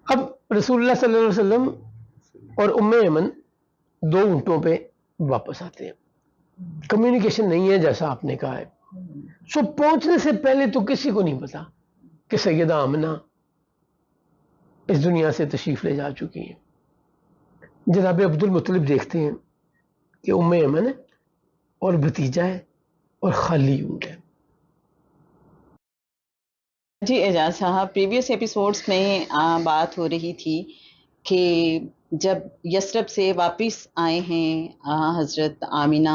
اب رسول اللہ صلی اللہ علیہ وسلم اور ام ایمن 2 اونٹوں پہ واپس آتے ہیں. کمیونیکیشن نہیں ہے جیسا آپ نے کہا ہے. سو پہنچنے سے پہلے تو کسی کو نہیں پتا کہ سیدہ آمنہ اس دنیا سے تشریف لے جا چکی ہیں. جناب عبد المطلب دیکھتے ہیں کہ ام ایمن ہے اور بھتیجا ہے اور خالی اونٹ ہے. جی اعجاز صاحب، پریویس ایپیسوڈز میں بات ہو رہی تھی کہ جب یثرب سے واپس آئے ہیں حضرت آمینہ،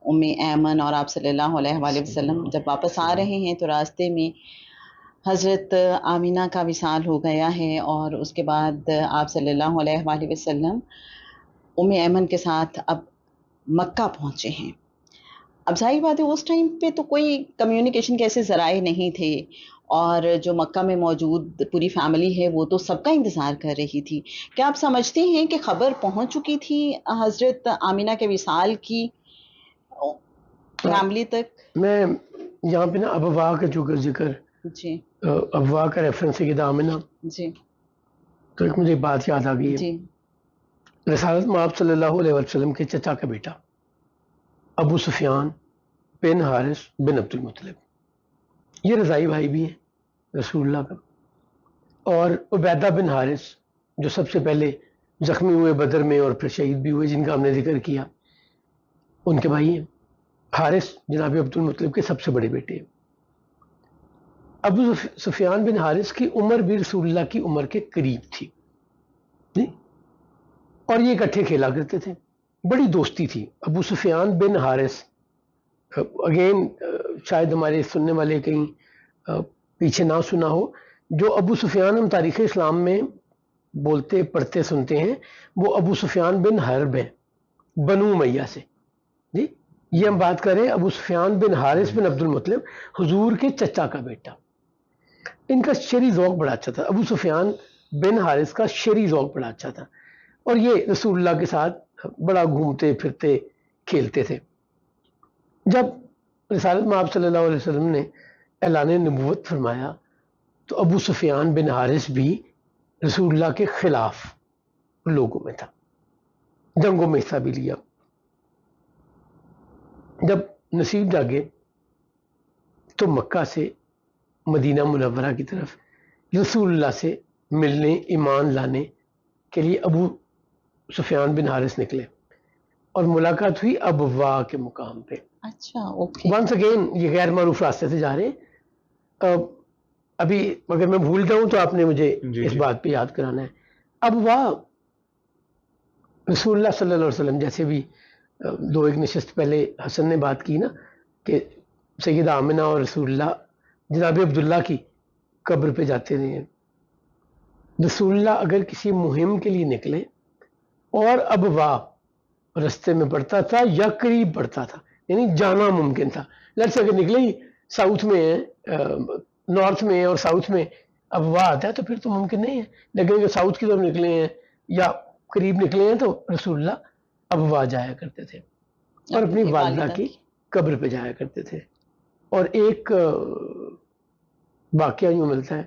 ام ایمن اور آپ صلی اللہ علیہ وآلہ وسلم جب واپس آ رہے ہیں تو راستے میں حضرت آمینہ کا وصال ہو گیا ہے، اور اس کے بعد آپ صلی اللہ علیہ وآلہ وسلم ام ایمن کے ساتھ اب مکہ پہنچے ہیں. اب ظاہر بات ہے اس ٹائم پہ تو کوئی کمیونیکیشن کے ایسے ذرائع نہیں تھے، اور جو مکہ میں موجود پوری فیملی ہے وہ تو سب کا انتظار کر رہی تھی. کیا آپ سمجھتے ہیں کہ خبر پہنچ چکی تھی حضرت آمینہ کے وصال کی فیملی تک؟ میں یہاں پہ نا ابوا کا جو ذکر، جی ابوا کا ریفرنس ہے کہ آمنہ، جی تو ایک مجھے بات یاد آ گئی ہے. جی رسالت مآب صلی اللہ علیہ وسلم کے چچا کا بیٹا ابو سفیان بن حارث بن عبد المطلب، یہ رضائی بھائی بھی ہیں رسول اللہ کا. اور عبیدہ بن حارث جو سب سے پہلے زخمی ہوئے بدر میں اور پھر شہید بھی ہوئے، جن کا ہم نے ذکر کیا، ان کے بھائی ہیں. حارث جناب عبد المطلب کے سب سے بڑے بیٹے ہیں. ابو سفیان بن حارث کی عمر بھی رسول اللہ کی عمر کے قریب تھی، اور یہ اکٹھے کھیلا کرتے تھے. بڑی دوستی تھی. ابو سفیان بن حارث، اگین شاید ہمارے سننے والے کہیں پیچھے نہ سنا ہو، جو ابو سفیان ہم تاریخ اسلام میں بولتے پڑھتے سنتے ہیں وہ ابو سفیان بن حرب ہے، بنو امیہ سے. جی یہ ہم بات کریں ابو سفیان بن حارث بن عبد المطلب، حضور کے چچا کا بیٹا. ان کا شعری ذوق بڑا اچھا تھا. ابو سفیان بن حارث کا شعری ذوق بڑا اچھا تھا، اور یہ رسول اللہ کے ساتھ بڑا گھومتے پھرتے کھیلتے تھے. جب رسالت مآب صلی اللہ علیہ وسلم نے اعلان نبوت فرمایا تو ابو سفیان بن حارث بھی رسول اللہ کے خلاف لوگوں میں تھا، جنگوں میں حصہ بھی لیا. جب نصیب جاگے تو مکہ سے مدینہ منورہ کی طرف رسول اللہ سے ملنے، ایمان لانے کے لیے ابو سفیان بن حارث نکلے، اور ملاقات ہوئی ابوا کے مقام پہ. اچھا اوکے. ونس اگین یہ غیر معروف راستے سے جا رہے ہیں. ابھی اگر میں بھول جاؤں تو آپ نے مجھے اس بات پہ یاد کرانا ہے. ابوا رسول اللہ صلی اللہ علیہ وسلم، جیسے بھی 2 ایک نشست پہلے حسن نے بات کی نا کہ سیدہ آمنہ اور رسول اللہ جناب عبداللہ کی قبر پہ جاتے رہے ہیں. رسول اللہ اگر کسی مہم کے لیے نکلے اور ابوا رستے میں پڑتا تھا یا قریب پڑتا تھا، یعنی جانا ممکن تھا. لیٹس اگر نکلے ہی ساؤتھ میں ہے، نارتھ میں اور ساؤتھ میں ابوا آتا ہے تو پھر تو ممکن نہیں ہے. لیکن اگر ساؤتھ کی طرف نکلے ہیں یا قریب نکلے ہیں تو رسول اللہ ابوا جایا کرتے تھے اور اپنی والدہ کی قبر پہ جایا کرتے تھے. اور ایک واقعہ یوں ملتا ہے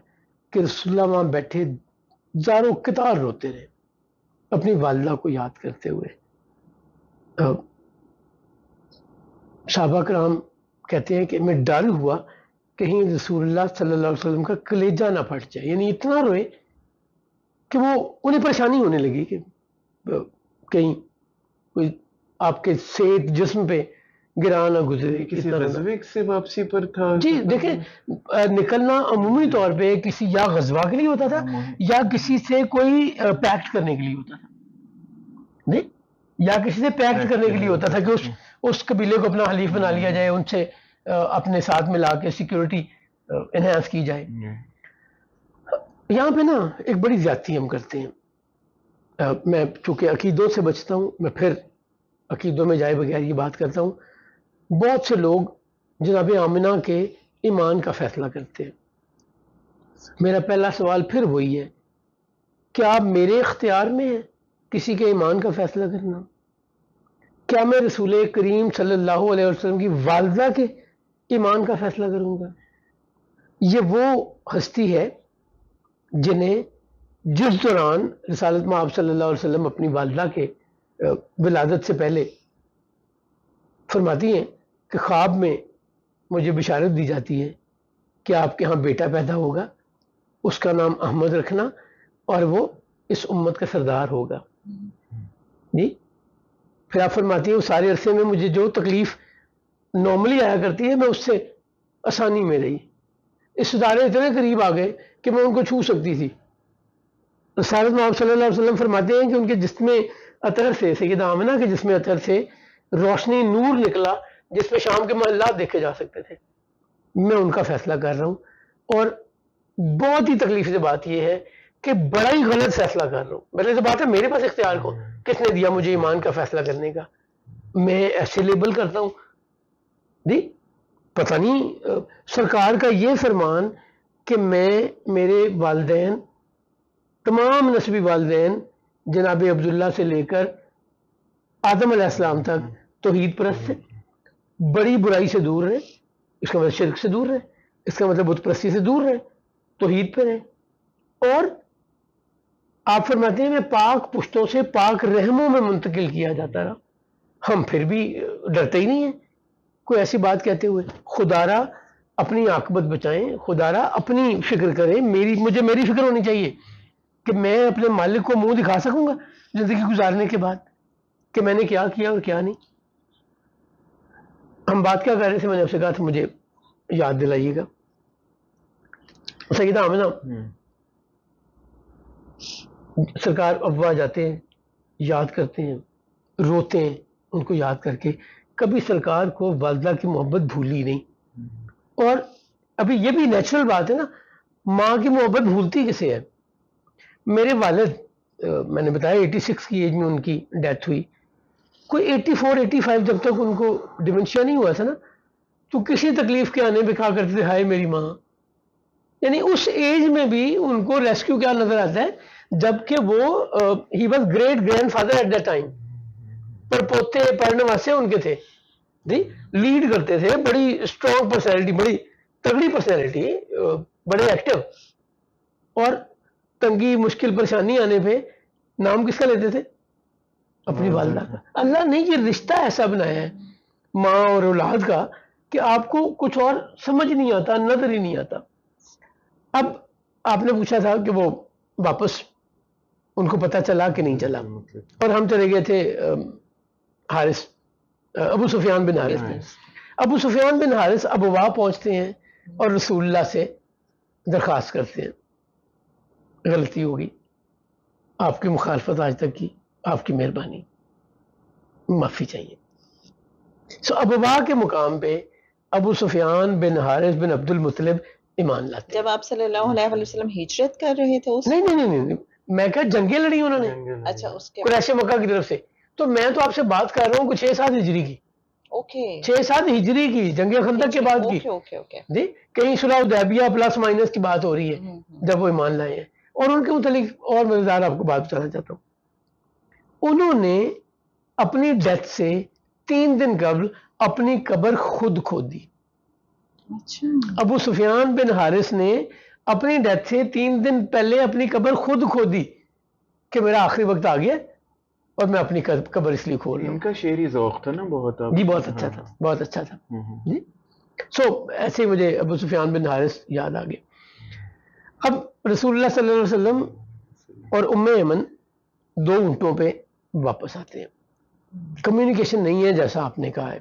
کہ رسول اللہ وہاں بیٹھے زاروں قطار روتے رہے اپنی والدہ کو یاد کرتے ہوئے. صحابہ کرام کہتے ہیں کہ میں ڈر ہوا کہیں رسول اللہ صلی اللہ علیہ وسلم کا کلیجہ نہ پھٹ جائے، یعنی اتنا روئے کہ وہ انہیں پریشانی ہونے لگی کہ کہیں کوئی آپ کے صحت جسم پہ گرا نہ گزرے. کسی غزوے سے واپسی پر تھا؟ جی دیکھیں، نکلنا عمومی طور پہ کسی یا غزوہ کے لیے ہوتا تھا یا کسی سے کوئی پیکٹ کرنے کے لیے ہوتا تھا، نہیں یا کسی سے پیکٹ کرنے کے لیے ہوتا تھا کہ اس قبیلے کو اپنا حلیف بنا لیا جائے، ان سے اپنے ساتھ ملا کے سیکیورٹی انہانس کی جائے. یہاں پہ نا ایک بڑی زیادتی ہم کرتے ہیں. میں چونکہ عقیدوں سے بچتا ہوں، میں پھر عقیدوں میں جائے بغیر یہ بات کرتا ہوں. بہت سے لوگ جناب آمنہ کے ایمان کا فیصلہ کرتے ہیں. میرا پہلا سوال پھر وہی ہے، کیا میرے اختیار میں ہے کسی کے ایمان کا فیصلہ کرنا؟ کیا میں رسول کریم صلی اللہ علیہ وسلم کی والدہ کے ایمان کا فیصلہ کروں گا؟ یہ وہ ہستی ہے جنہیں جس دوران رسالت مآب صلی اللہ علیہ وسلم اپنی والدہ کے ولادت سے پہلے فرماتی ہیں کہ خواب میں مجھے بشارت دی جاتی ہے کہ آپ کے ہاں بیٹا پیدا ہوگا، اس کا نام احمد رکھنا اور وہ اس امت کا سردار ہوگا. جی پھر آپ فرماتی ہیں اس سارے عرصے میں مجھے جو تکلیف نارملی آیا کرتی ہے میں اس سے آسانی میں رہی. اس ستارے اتنے قریب آ گئے کہ میں ان کو چھو سکتی تھی. رسالت مآب صلی اللہ علیہ وسلم فرماتے ہیں کہ ان کے جسم اطہر سے، سیدہ آمنہ کے جسم اطہر سے روشنی نور نکلا جس میں شام کے محلات دیکھے جا سکتے تھے. میں ان کا فیصلہ کر رہا ہوں اور بہت ہی تکلیف سے بات یہ ہے کہ بڑا ہی غلط فیصلہ کر رہا ہوں. پہلے تو بات ہے میرے پاس اختیار کو کس نے دیا مجھے ایمان کا فیصلہ کرنے کا؟ میں ایسے لیبل کرتا ہوں. جی پتہ نہیں سرکار کا یہ فرمان کہ میں میرے والدین تمام نسبی والدین جناب عبداللہ سے لے کر آدم علیہ السلام تک توحید پرست سے، بڑی برائی سے دور رہے، اس کا مطلب شرک سے دور رہے، اس کا مطلب بت پرستی سے دور رہے، توحید پہ رہے. اور آپ فرماتے ہیں میں پاک پشتوں سے پاک رحموں میں منتقل کیا جاتا رہا. ہم پھر بھی ڈرتے ہی نہیں ہیں کوئی ایسی بات کہتے ہوئے. خدا را اپنی عاقبت بچائیں، خدا را اپنی فکر کریں. مجھے میری فکر ہونی چاہیے کہ میں اپنے مالک کو منہ دکھا سکوں گا زندگی گزارنے کے بعد کہ میں نے کیا کیا اور کیا نہیں. ہم بات کیا کر رہے تھے؟ میں نے آپ سے کہا تھا مجھے یاد دلائیے گا. سیدہ آمنہ سرکار ابوا جاتے ہیں، یاد کرتے ہیں، روتے ہیں ان کو یاد کر کے. کبھی سرکار کو والدہ کی محبت بھولی نہیں. اور ابھی یہ بھی نیچرل بات ہے نا، ماں کی محبت بھولتی کسے ہے؟ میرے والد میں نے بتایا 86 کی ایج میں ان کی ڈیتھ ہوئی. کوئی 84 85 جب تک ان کو ڈیمنشیا نہیں ہوا تھا نا، تو کسی تکلیف کے آنے پہ کہا کرتے تھے ہائے میری ماں. یعنی اس ایج میں بھی ان کو ریسکیو کیا نظر آتا ہے، جبکہ وہ ہی واز گریٹ گرینڈ فادر ایٹ دیٹ ٹائم. پر پوتے پڑھنے واسطے ان کے تھے جی، لیڈ کرتے تھے. بڑی اسٹرانگ پرسنالٹی، بڑی تگڑی پرسنالٹی، بڑے ایکٹیو. اور تنگی مشکل پریشانی آنے پہ نام کس کا لیتے تھے؟ اپنی والدہ کا. اللہ نے یہ رشتہ ایسا بنایا ہے ماں اور اولاد کا کہ آپ کو کچھ اور سمجھ نہیں آتا، نظر ہی نہیں آتا. اب آپ نے پوچھا تھا کہ وہ واپس ان کو پتہ چلا کہ نہیں چلا، اور ہم چلے گئے تھے حارث، ابو سفیان بن حارث میں. ابو سفیان بن حارث ابوا پہنچتے ہیں اور رسول اللہ سے درخواست کرتے ہیں غلطی ہوگی، آپ کی مخالفت آج تک کی، آپ کی مہربانی، معافی چاہیے. سو ابوا کے مقام پہ ابو سفیان بن حارث بن عبد المطلب ایمان لاتے ہیں. جب آپ صلی اللہ علیہ وسلم ہجرت کر رہے تھے اس نہیں میں کہا جنگیں لڑی انہوں نے اچھا اس کے قریش مکہ کی طرف سے. تو میں تو آپ سے بات کر رہا ہوں کہ 6-7 ہجری کی، اوکے 6-7 ہجری کی، جنگ خندق کے بعد کی. اوکے جی کہیں صلح حدیبیہ پلس مائنس کی بات ہو رہی ہے جب وہ ایمان لائے ہیں. اور ان کے متعلق اور مزیدار آپ کو بات بتانا چاہتا ہوں. انہوں نے اپنی ڈیتھ سے 3 دن قبل اپنی قبر خود کھودی. اچھا ابو سفیان بن حارث نے اپنی ڈیتھ سے 3 دن پہلے اپنی قبر خود کھودی کہ میرا آخری وقت آ گیا اور میں اپنی قبر اس لیے کھول رہا ہوں. ان کا شعری ذوق تھا نا بہت. جی بہت اچھا تھا، بہت اچھا تھا جی. سو ایسے ہی مجھے ابو سفیان بن حارث یاد آ گئے. اب رسول اللہ صلی اللہ علیہ وسلم اور ام ایمن 2 اونٹوں پہ واپس آتے ہیں. کمیونیکیشن نہیں ہے جیسا آپ نے کہا ہے.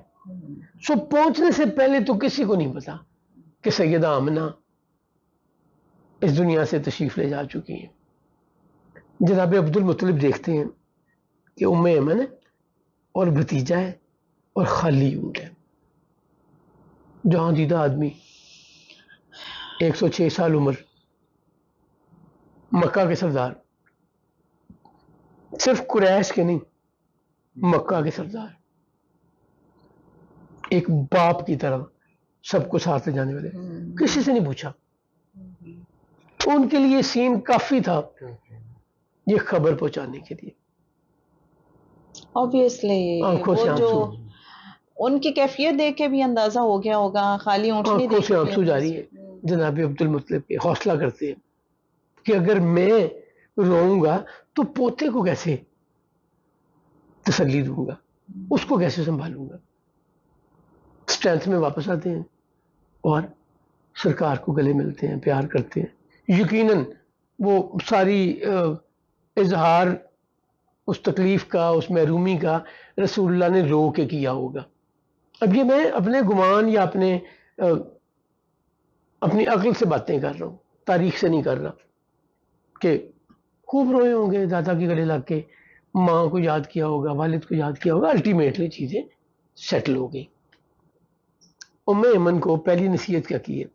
سو پہنچنے سے پہلے تو کسی کو نہیں پتا کہ سیدہ آمنہ اس دنیا سے تشریف لے جا چکی ہیں. جناب عبد المطلب دیکھتے ہیں کہ ام ایمن ہے اور بھتیجا ہے اور خالی اونٹ ہے. جہاں دیدہ آدمی 106 سال عمر، مکہ کے سردار، صرف قریش کے نہیں مکہ کے سردار، ایک باپ کی طرح سب کو ساتھ لے جانے والے، کسی سے نہیں پوچھا. ان کے لیے سین کافی تھا یہ خبر پہنچانے کے لیے. obviously آنکھوں سے وہ جو آنسو، ان کی کیفیت دیکھ کے بھی اندازہ ہو گیا ہوگا. خالی اونٹنی آنکھوں دیکھ سے آنسو جاری ہے. جناب عبد المطلب کے حوصلہ کرتے ہیں کہ اگر میں روؤں گا تو پوتے کو کیسے تسلی دوں گا، اس کو کیسے سنبھالوں گا. اسٹرینتھ میں واپس آتے ہیں اور سرکار کو گلے ملتے ہیں، پیار کرتے ہیں. یقیناً وہ ساری اظہار اس تکلیف کا، اس محرومی کا رسول اللہ نے رو کے کیا ہوگا. اب یہ میں اپنے گمان یا اپنی عقل سے باتیں کر رہا ہوں، تاریخ سے نہیں کر رہا. کہ خوب روئے ہوں گے دادا کے گلے لگ کے، ماں کو یاد کیا ہوگا، والد کو یاد کیا ہوگا، الٹیمیٹلی چیزیں سیٹل ہو گئی. ام ایمن کو پہلی نصیحت کیا کی ہے؟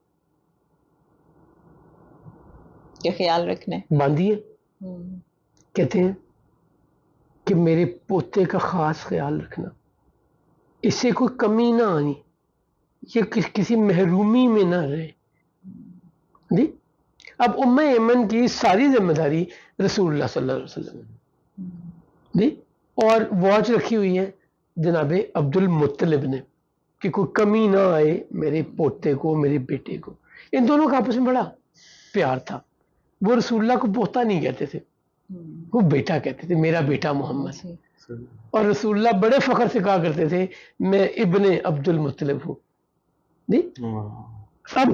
کہ خیال رکھنے باندھی ہے. کہتے ہیں کہ میرے پوتے کا خاص خیال رکھنا، اس سے کوئی کمی نہ آنی، یہ کسی محرومی میں نہ رہے. جی اب ام ایمن کی ساری ذمہ داری رسول اللہ صلی اللہ علیہ وسلم جی، اور واچ رکھی ہوئی ہے جناب عبد المطلب نے کہ کوئی کمی نہ آئے میرے پوتے کو، میرے بیٹے کو. ان دونوں کا آپس میں بڑا پیار تھا. وہ رسول اللہ کو پوتا نہیں کہتے تھے، وہ بیٹا کہتے تھے، میرا بیٹا محمد. اور رسول اللہ بڑے فخر سے کہا کرتے تھے میں ابن عبد المطلب ہوں. جی اب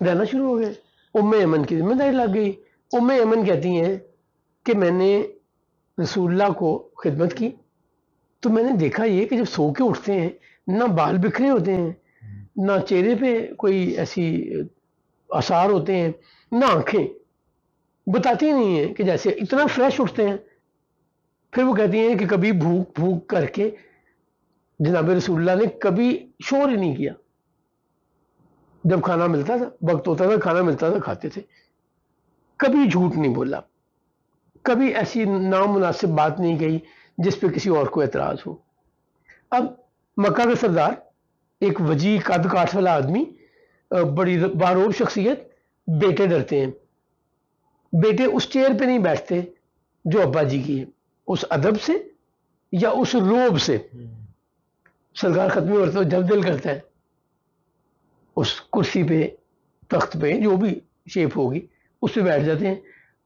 رہنا شروع ہو گئے، ام ایمن کی ذمہ داری لگ گئی. ام ایمن کہتی ہیں کہ میں نے رسول اللہ کو خدمت کی تو میں نے دیکھا یہ کہ جب سو کے اٹھتے ہیں نہ بال بکھرے ہوتے ہیں، نہ چہرے پہ کوئی ایسی آثار ہوتے ہیں، نہ آنکھیں بتاتی نہیں ہیں کہ جیسے اتنا فریش اٹھتے ہیں. پھر وہ کہتی ہیں کہ کبھی بھوک بھوک کر کے جناب رسول اللہ نے کبھی شور ہی نہیں کیا. جب کھانا ملتا تھا، وقت ہوتا تھا، کھانا ملتا تھا، کھاتے تھے. کبھی جھوٹ نہیں بولا، کبھی ایسی نامناسب بات نہیں کہی جس پہ کسی اور کو اعتراض ہو. اب مکہ کا سردار، ایک وجیح قد کاٹ والا آدمی، بڑی باروب شخصیت، بیٹے ڈرتے ہیں. بیٹے اس چیئر پہ نہیں بیٹھتے جو ابا جی کی ہے، اس ادب سے یا اس روب سے. سرکار ختمی ہوتا ہے جب دل کرتا ہے اس کرسی پہ، تخت پہ، جو بھی شیپ ہوگی اس پہ بیٹھ جاتے ہیں.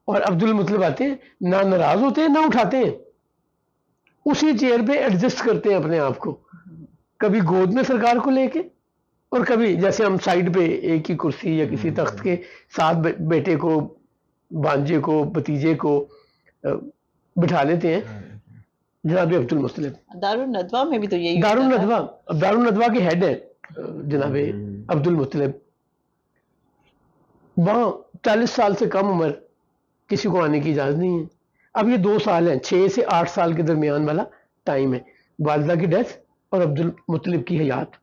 اور عبد المطلب آتے ہیں، نہ ناراض ہوتے ہیں نہ اٹھاتے ہیں، اسی چیئر پہ ایڈجسٹ کرتے ہیں اپنے آپ کو، کبھی گود میں سرکار کو لے کے، اور کبھی جیسے ہم سائڈ پہ ایک ہی کرسی یا کسی تخت کے ساتھ بیٹے کو، بانجے کو، بھتیجے کو بٹھا لیتے ہیں. جناب عبد المطلب دارالندوا میں بھی تو یہی دارالندوا کے ہیڈ ہیں جناب عبد المطلب. وہاں 40 سال سے کم عمر کسی کو آنے کی اجازت نہیں ہے. اب یہ 2 سال ہیں، 6 سے 8 سال کے درمیان والا ٹائم ہے، والدہ کی ڈیتھ اور عبد المطلب کی حیات.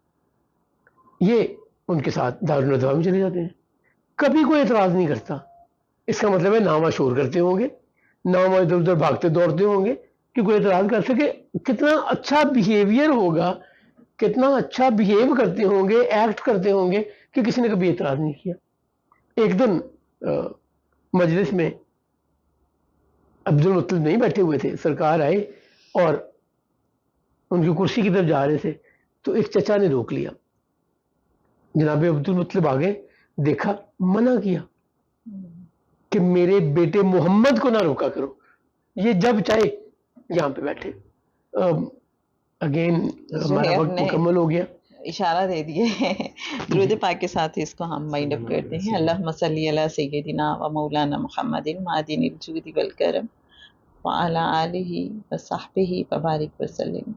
یہ ان کے ساتھ دارالندوا میں چلے جاتے ہیں. کبھی کوئی اعتراض نہیں کرتا. اس کا مطلب ہے نہ وہاں شور کرتے ہوں گے، نہ وہاں ادھر ادھر بھاگتے دوڑتے ہوں گے کہ کوئی اعتراض کر سکے. کتنا اچھا بیہیویئر ہوگا، کتنا اچھا بیہیو کرتے ہوں گے، ایکٹ کرتے ہوں گے کہ کسی نے کبھی اعتراض نہیں کیا. ایک دن مجلس میں عبد المطلب نہیں بیٹھے ہوئے تھے، سرکار آئے اور ان کی کرسی کی طرف جا رہے تھے تو ایک چچا نے روک لیا. جناب عبد المطلب آگے دیکھا، منع کیا کہ میرے بیٹے محمد کو نہ روکا کرو، یہ جب چاہے یہاں پہ بیٹھے. اگین ہمارا وقت مکمل ہو گیا. اشارہ دے دیے. درود پاک کے ساتھ اس کو ہم وائنڈ اپ کرتے ہیں. اللہم صلی علی سیدنا و مولانا محمد معدن الجود والکرم وعلی آلہ وصحبہ وبارک وسلم.